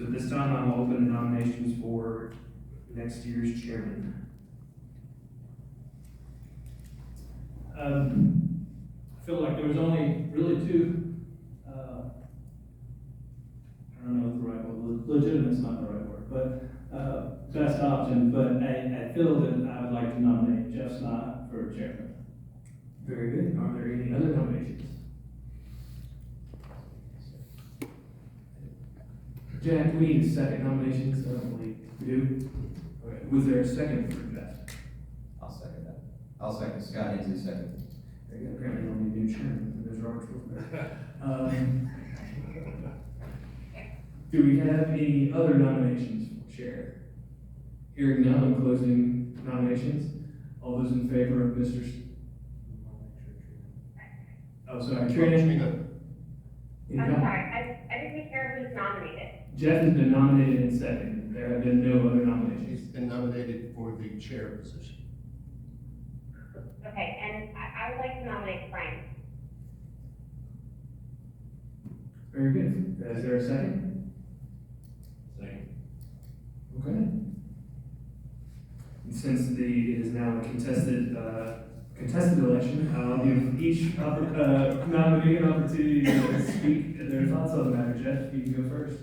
So this time I'm open to nominations for next year's chairman. I feel like there was only really two, I don't know what the right word, legitimate's not the right word, but, best option, but I feel that I would like to nominate Jeff Snott for chairman. Very good. Are there any other nominations? Jack, we need a second nominations, I don't believe. We do? Okay. Was there a second for Jeff? I'll second that. I'll second, Scott Hensley second. There you go. Apparently only new chairman, and there's Robert Schwartzman. Do we have any other nominations for chair? Hearing none, I'm closing nominations. All those in favor of Mr. Oh, sorry, Trina? I'm sorry, I didn't hear who's nominated. Jeff has been nominated and seconded. There have been no other nominations. He's been nominated for the chair position. Okay, and I would like to nominate Frank. Very good. Is there a second? Second. Okay. And since it is now a contested election, I'll give each nominee an opportunity to speak their thoughts on the matter. Jeff, you can go first.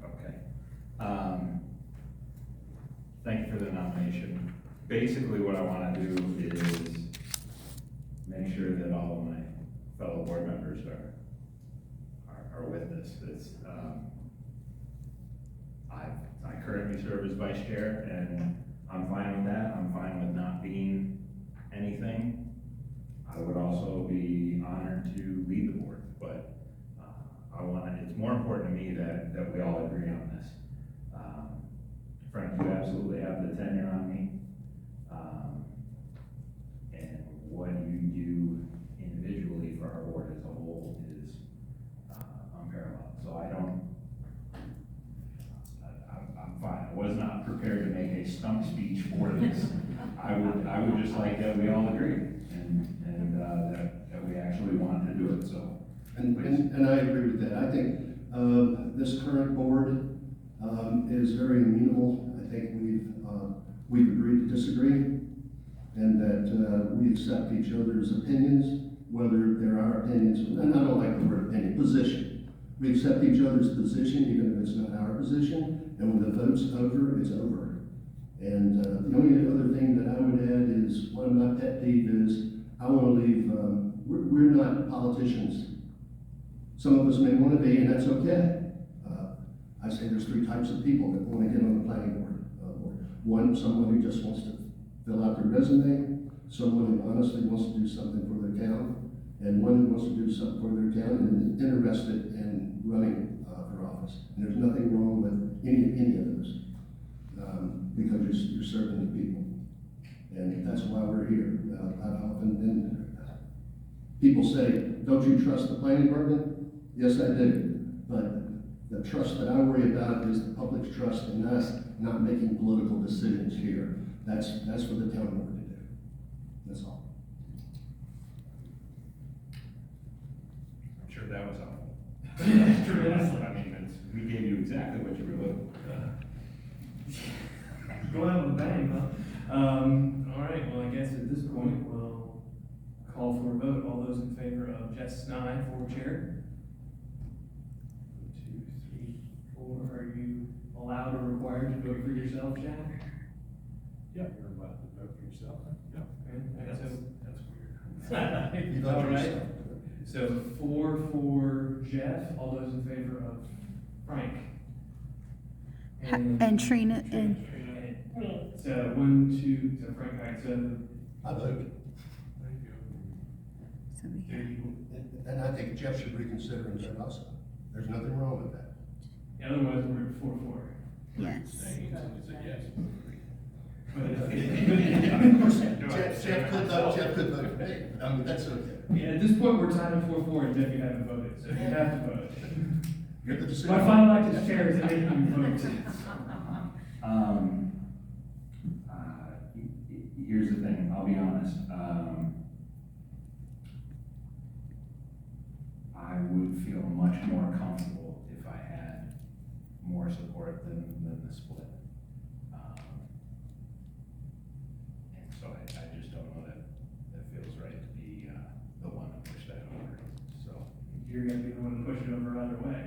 Okay. Thank you for the nomination. Basically, what I want to do is make sure that all of my fellow board members are with this. I currently serve as vice chair, and I'm fine with that. I'm fine with not being anything. I would also be honored to lead the board, but it's more important to me that we all agree on this. Frank, you absolutely have the tenure on me. And what you do individually for our board as a whole is unparalleled. So I'm fine. I was not prepared to make a stump speech for this. I would just like that we all agree and that we actually want to do it, so. And I agree with that. I think, this current board, is very amenable. I think we've agreed to disagree, and that, we accept each other's opinions, whether they're our opinions, and I don't like the word opinion, position. We accept each other's position, even if it's not our position, and when the vote's over, it's over. And, the only other thing that I would add is, one of my pet peeves is, I want to leave, we're not politicians. Some of us may want to be, and that's okay. I say there's three types of people that want to get on the planning board. One, someone who just wants to fill out their resume, someone who honestly wants to do something for their town, and one who wants to do something for their town and is interested in running for office. And there's nothing wrong with any of those, because you're serving the people. And that's why we're here. I've often been, people say, don't you trust the planning department? Yes, I do. But the trust that I worry about is the public's trust in us not making political decisions here. That's for the town board to do. That's all. I'm sure that was helpful. I mean, we gave you exactly what you were looking for. Go out with a bang, huh? All right, well, I guess at this point, we'll call for a vote. All those in favor of Jeff Snide for chair? 1, 2, 3, 4. Are you allowed or required to vote for yourself, Jack? Yeah, you're allowed to vote for yourself. Yeah. Okay, That's so- weird. You vote All for right. yourself. So 4 for Jeff. All those in favor of Frank? And Trina and Me. So 1, 2, so Frank, all right, so I vote. so we there have, you And I think Jeff should reconsider and vote also. There's nothing wrong with that. otherwise, we're at 4-4. yes. Jeff could vote for me. I mean, that's okay. Yeah, at this point, we're tied at 4-4, and Jeff, you haven't voted, so you have to vote. You're the decision. My final act as chair is to make you vote. Here's the thing, I'll be honest. I would feel much more comfortable if than the split. And so I just don't know that it feels right to be, the one to push that over, so. You're gonna be the one to push it over either way.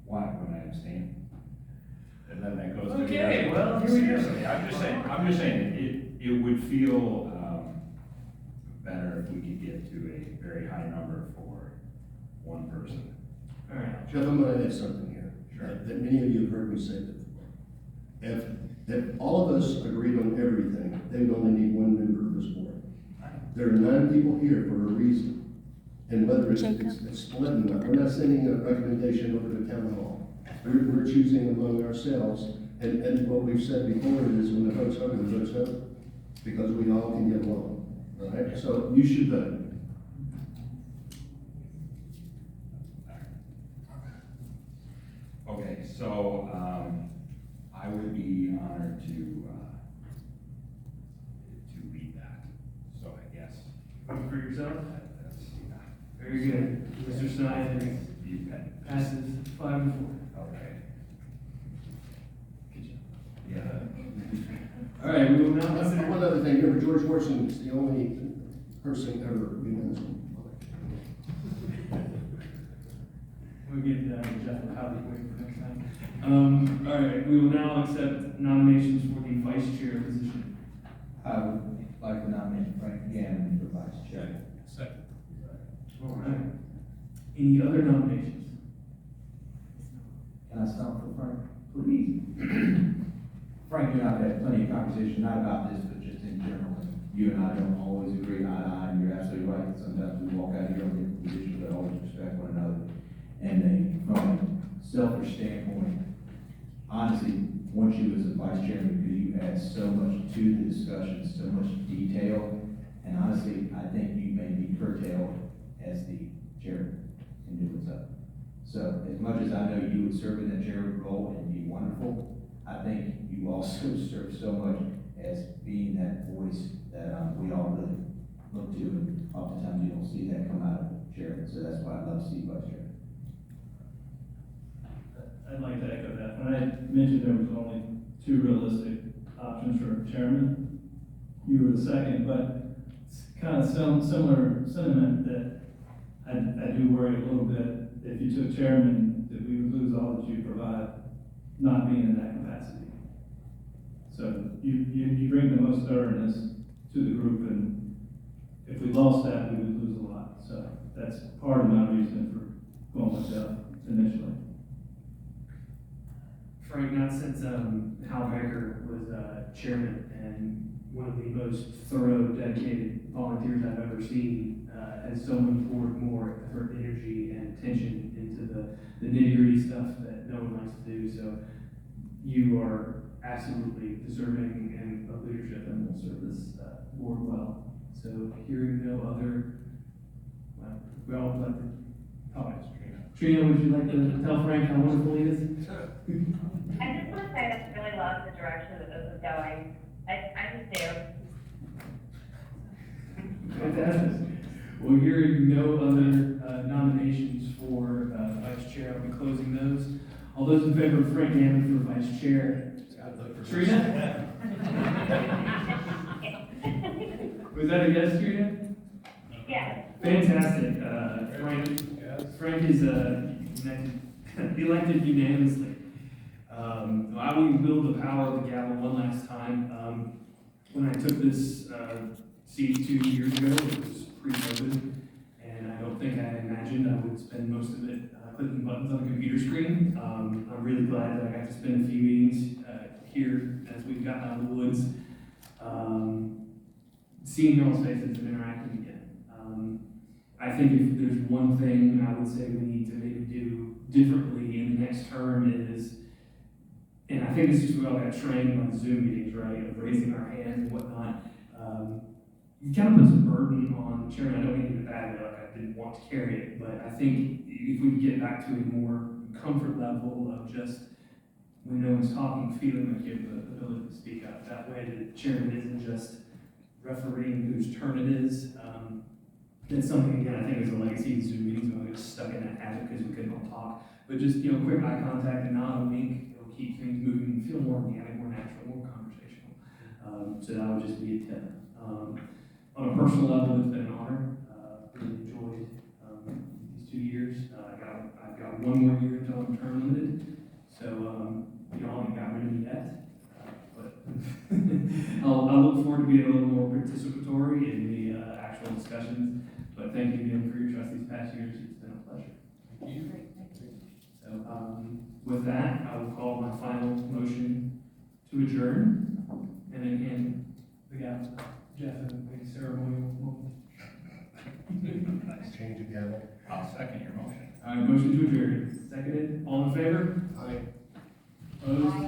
Why, when I abstain? And then that goes to the. Okay, other- well, here we go. Seriously, I'm just saying, it would feel, better if we could get to a very high number for one person. All right. Jeff, I'm gonna add something here. Sure. That many of you have heard me say before. If all of us agreed on everything, they would only need one member of this board. There are 9 people here for a reason. And whether it's split or not, we're not sending a recommendation over to town hall. We're choosing among ourselves. And what we've said before is when the vote's over, the vote's over. Because we all can get along. All right? So you should vote. Okay, so, I would be honored to lead that, so I guess. Vote for yourself? That's, Very good. Mr. Snyder you can. passes 5-4. Okay. Good job. Yeah. All right, we will now consider. One other thing, remember George Washington is the only person ever, We'll get Jeff and Howard waiting for next time. All right, we will now accept nominations for the vice chair position. I would like to nominate Frank Gannon for vice chair. Second. All right. Any other nominations? Can I start for Frank? Please. Frank, you and I have had plenty of conversation, not about this, but just in general. You and I don't always agree eye to eye, and you're absolutely right. Sometimes we walk out here on different positions, but always respect one another. And from a selfish standpoint, honestly, once you as a vice chairman, because you add so much to the discussion, so much detail, and honestly, I think you may be curtailed as the chairman in doing so. So as much as I know you would serve in that chair role and be wonderful, I think you also serve so much as being that voice that we all really look to, and oftentimes you don't see that come out of chairman, so that's why I love to see vice chair. I'd like to echo that. When I mentioned there was only 2 realistic options for chairman, you were the second, but it's kind of similar sentiment that I do worry a little bit if you took chairman, that we would lose all that you provide, not being in that capacity. So you bring the most thoroughness to the group, and if we lost that, we would lose a lot. So that's part of my reason for going with Jeff initially. Frank, not since Hal Becker was chairman and one of the most thorough, dedicated volunteers I've ever seen, has someone poured more effort, energy, and attention into the nitty-gritty stuff that no one likes to do. So you are absolutely deserving and of leadership and will serve this board well. So hearing no other, well, we all like to talk. Trina, would you like to tell Frank how wonderful he is? I just want to say I really love the direction that this is going. I just do. Fantastic. Well, hearing no other nominations for vice chair, I'll be closing those. All those in favor of Frank Gammon for vice chair? Trina? Was that a yes, Trina? Yes. Fantastic. Frank is elected unanimously. I will wield the power of the gavel one last time. When I took this seat 2 years ago, it was pre-COVID, and I don't think I imagined I would spend most of it clicking buttons on a computer screen. I'm really glad that I got to spend a few meetings here as we've gotten out of the woods, seeing y'all's faces and interacting again. I think if there's one thing I would say we need to maybe do differently in the next term is, and I think this is just we all got trained on Zoom meetings, right, of raising our hands and whatnot. You kind of puts a burden on chairman. I don't mean it badly, like I didn't want to carry it, but I think if we get back to a more comfort level of just when no one's talking, feeling like you have the ability to speak up. That way the chairman isn't just refereeing whose turn it is. That's something, again, I think is a legacy of Zoom meetings, we got stuck in that habit because we couldn't all talk. But just, quick eye contact and nod and wink, it'll keep things moving, feel more organic, more natural, more conversational. So that would just be a tip. On a personal level, it's been an honor, really enjoyed, these 2 years. I've got one more year until I'm term limited, so, y'all haven't got rid of me yet. But I'll look forward to being a little more participatory in the actual discussions. But thank you again for your trust these past years. It's been a pleasure. So, with that, I will call my final motion to adjourn. And again, we got Jeff and the ceremonial moment. Change again. I'll second your motion. All right, motion to adjourn. Seconded. All in favor? Aye. Opposed?